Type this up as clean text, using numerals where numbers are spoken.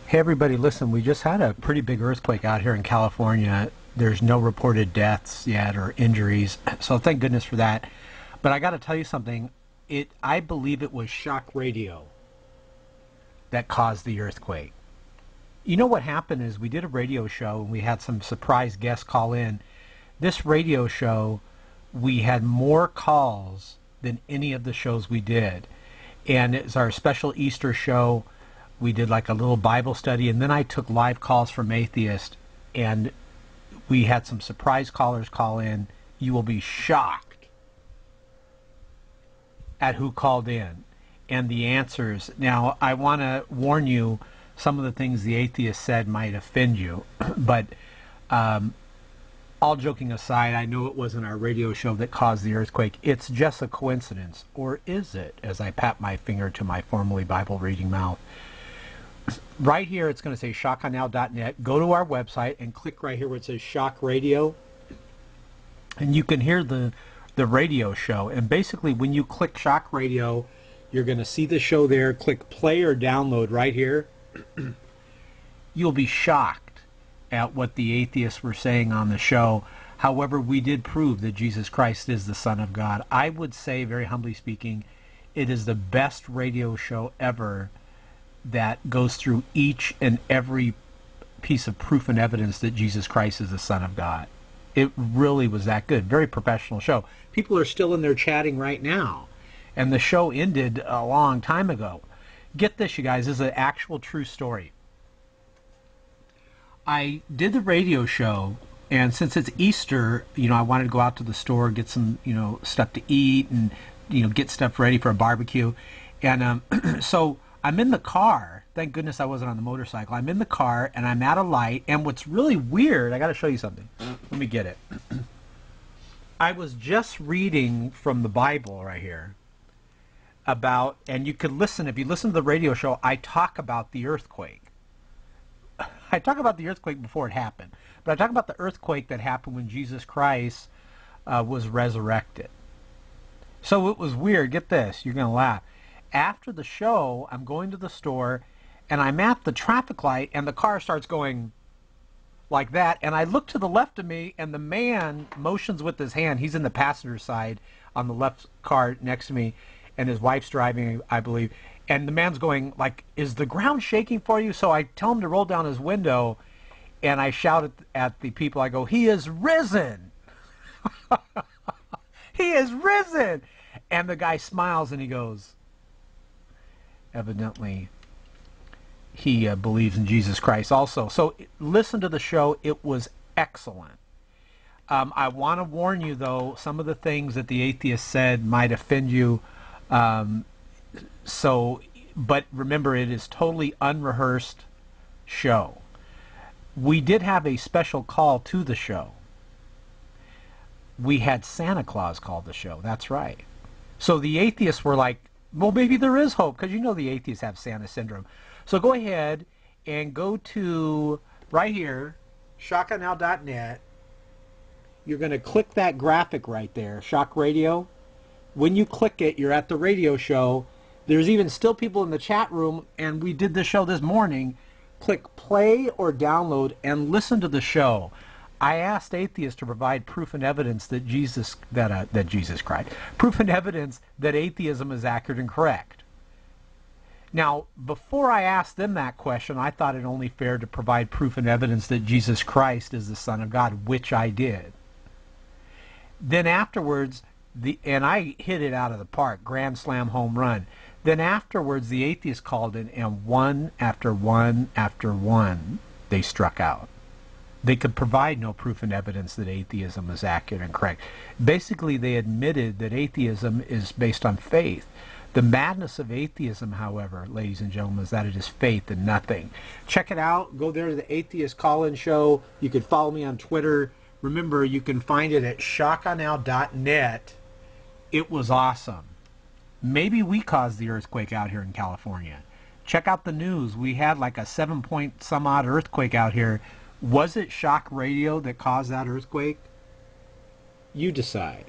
Hey everybody, listen, we just had a pretty big earthquake out here in California. There's no reported deaths yet or injuries, so thank goodness for that. But I got to tell you something. I believe it was shock radio that caused the earthquake. You know what happened is we did a radio show and we had some surprise guests call in. This radio show, we had more calls than any of the shows we did. And it's our special Easter show. We did like a little Bible study, and then I took live calls from atheists, and we had some surprise callers call in. You will be shocked at who called in and the answers. Now, I want to warn you, some of the things the atheist said might offend you, but all joking aside, I know it wasn't our radio show that caused the earthquake. It's just a coincidence, or is it, as I pat my finger to my formerly Bible-reading mouth. Right here, it's going to say shockonnow.net. Go to our website and click right here where it says Shock Radio, and you can hear the radio show. And basically, when you click Shock Radio, you're going to see the show there. Click play or download right here. You'll be shocked at what the atheists were saying on the show. However, we did prove that Jesus Christ is the Son of God. I would say, very humbly speaking, it is the best radio show ever that goes through each and every piece of proof and evidence that Jesus Christ is the Son of God. It really was that good. Very professional show. People are still in there chatting right now. And the show ended a long time ago. Get this, you guys. This is an actual true story. I did the radio show, and since it's Easter, I wanted to go out to the store, get some, stuff to eat, and, get stuff ready for a barbecue. And so I'm in the car. Thank goodness I wasn't on the motorcycle. I'm in the car, and I'm at a light, and what's really weird, I got to show you something. Let me get it. I was just reading from the Bible right here about, and you could listen, if you listen to the radio show, I talk about the earthquake. I talk about the earthquake before it happened, but I talk about the earthquake that happened when Jesus Christ was resurrected. So it was weird. Get this. You're going to laugh. After the show, I'm going to the store, and I'm at the traffic light, and the car starts going like that, and I look to the left of me, and the man motions with his hand. He's in the passenger side on the left car next to me, and his wife's driving, I believe, and the man's going like, is the ground shaking for you? So I tell him to roll down his window, and I shout at the people, I go, he is risen! He is risen! And the guy smiles, and he goes, evidently he believes in Jesus Christ also. So listen to the show. It was excellent. I want to warn you, though, some of the things that the atheist said might offend you. But remember, it is totally unrehearsed show. We did have a special call to the show. We had Santa Claus call the show. That's right. So the atheists were like, well, maybe there is hope, because the atheists have Santa syndrome. So go ahead and go to right here, shockonnow.net. You're going to click that graphic right there, Shock Radio. When you click it, you're at the radio show. There's even still people in the chat room, and we did the show this morning. Click play or download and listen to the show. I asked atheists to provide proof and evidence that Jesus Christ, proof and evidence that atheism is accurate and correct. Now, before I asked them that question, I thought it only fair to provide proof and evidence that Jesus Christ is the Son of God, which I did. Then afterwards, and I hit it out of the park, grand slam home run. Then afterwards, the atheists called in, and one after one after one, they struck out. They could provide no proof and evidence that atheism is accurate and correct. Basically, they admitted that atheism is based on faith. The madness of atheism, however, ladies and gentlemen, is that it is faith and nothing. Check it out. Go there to the Atheist Call-In Show. You can follow me on Twitter. Remember, you can find it at shockonnow.net. It was awesome. Maybe we caused the earthquake out here in California. Check out the news. We had like a 7-point some odd earthquake out here. Was it shock radio that caused that earthquake? You decide.